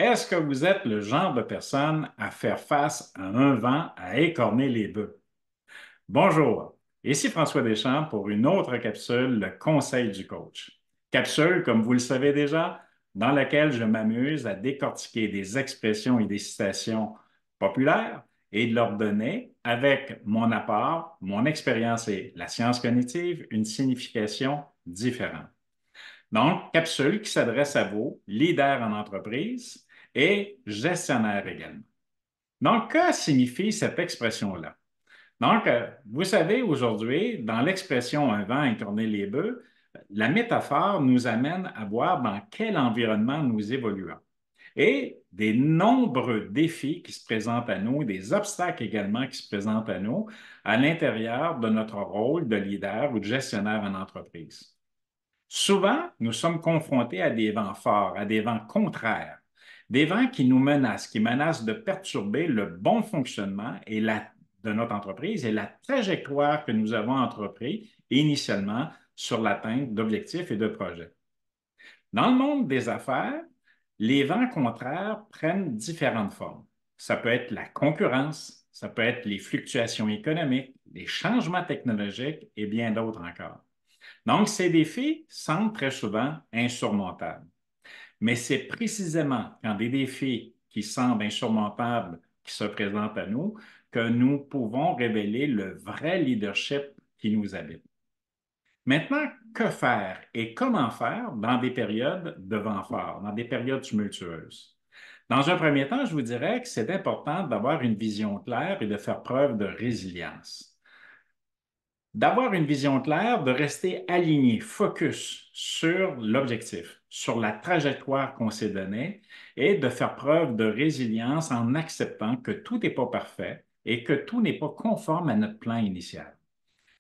Est-ce que vous êtes le genre de personne à faire face à un vent à écorner les bœufs? Bonjour, ici François Deschamps pour une autre capsule, le conseil du coach. Capsule, comme vous le savez déjà, dans laquelle je m'amuse à décortiquer des expressions et des citations populaires et de leur donner, avec mon apport, mon expérience et la science cognitive, une signification différente. Donc, capsule qui s'adresse à vous, leader en entreprise et gestionnaire également. Donc, que signifie cette expression-là? Donc, vous savez, aujourd'hui, dans l'expression un vent incarner les bœufs, la métaphore nous amène à voir dans quel environnement nous évoluons et des nombreux défis qui se présentent à nous, des obstacles également qui se présentent à nous à l'intérieur de notre rôle de leader ou de gestionnaire en entreprise. Souvent, nous sommes confrontés à des vents forts, à des vents contraires, des vents qui nous menacent, qui menacent de perturber le bon fonctionnement de notre entreprise et la trajectoire que nous avons entrepris initialement sur l'atteinte d'objectifs et de projets. Dans le monde des affaires, les vents contraires prennent différentes formes. Ça peut être la concurrence, ça peut être les fluctuations économiques, les changements technologiques et bien d'autres encore. Donc, ces défis semblent très souvent insurmontables. Mais c'est précisément quand des défis qui semblent insurmontables qui se présentent à nous que nous pouvons révéler le vrai leadership qui nous habite. Maintenant, que faire et comment faire dans des périodes de vent fort, dans des périodes tumultueuses? Dans un premier temps, je vous dirais que c'est important d'avoir une vision claire et de faire preuve de résilience. D'avoir une vision claire, de rester aligné, focus sur l'objectif, sur la trajectoire qu'on s'est donnée et de faire preuve de résilience en acceptant que tout n'est pas parfait et que tout n'est pas conforme à notre plan initial.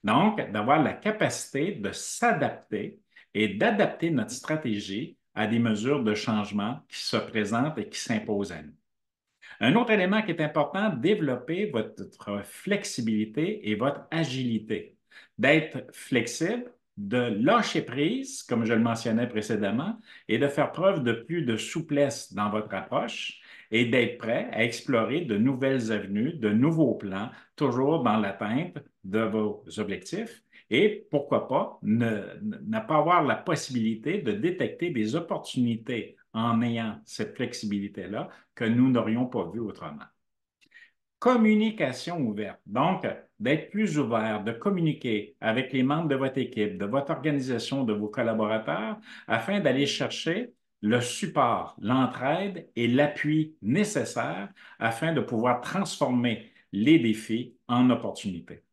Donc, d'avoir la capacité de s'adapter et d'adapter notre stratégie à des mesures de changement qui se présentent et qui s'imposent à nous. Un autre élément qui est important, développer votre flexibilité et votre agilité. D'être flexible, de lâcher prise, comme je le mentionnais précédemment, et de faire preuve de plus de souplesse dans votre approche et d'être prêt à explorer de nouvelles avenues, de nouveaux plans, toujours dans l'atteinte de vos objectifs. Et pourquoi pas ne pas avoir la possibilité de détecter des opportunités en ayant cette flexibilité-là que nous n'aurions pas vu autrement. Communication ouverte. Donc, d'être plus ouvert, de communiquer avec les membres de votre équipe, de votre organisation, de vos collaborateurs, afin d'aller chercher le support, l'entraide et l'appui nécessaires afin de pouvoir transformer les défis en opportunités.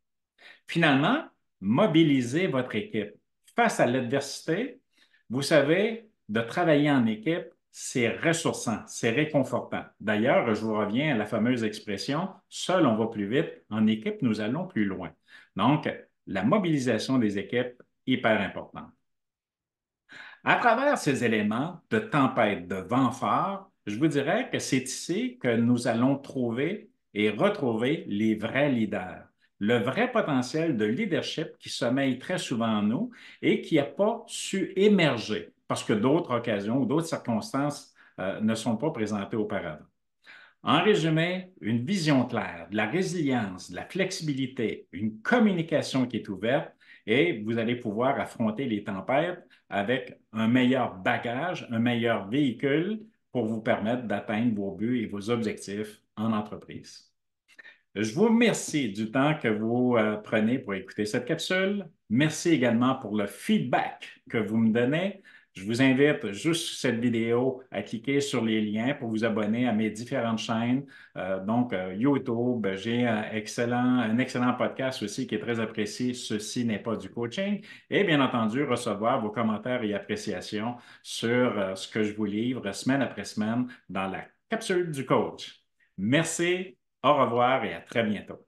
Finalement, mobiliser votre équipe. Face à l'adversité, vous savez, de travailler en équipe, c'est ressourçant, c'est réconfortant. D'ailleurs, je vous reviens à la fameuse expression, seul on va plus vite, en équipe nous allons plus loin. Donc, la mobilisation des équipes, hyper importante. À travers ces éléments de tempête, de vent fort, je vous dirais que c'est ici que nous allons trouver et retrouver les vrais leaders, le vrai potentiel de leadership qui sommeille très souvent en nous et qui n'a pas su émerger parce que d'autres occasions ou d'autres circonstances ne sont pas présentées auparavant. En résumé, une vision claire, de la résilience, de la flexibilité, une communication qui est ouverte et vous allez pouvoir affronter les tempêtes avec un meilleur bagage, un meilleur véhicule pour vous permettre d'atteindre vos buts et vos objectifs en entreprise. Je vous remercie du temps que vous prenez pour écouter cette capsule. Merci également pour le feedback que vous me donnez. Je vous invite juste sur cette vidéo à cliquer sur les liens pour vous abonner à mes différentes chaînes. YouTube, j'ai un excellent podcast aussi qui est très apprécié. Ceci n'est pas du coaching. Et bien entendu, recevoir vos commentaires et appréciations sur ce que je vous livre semaine après semaine dans la capsule du coach. Merci. Au revoir et à très bientôt.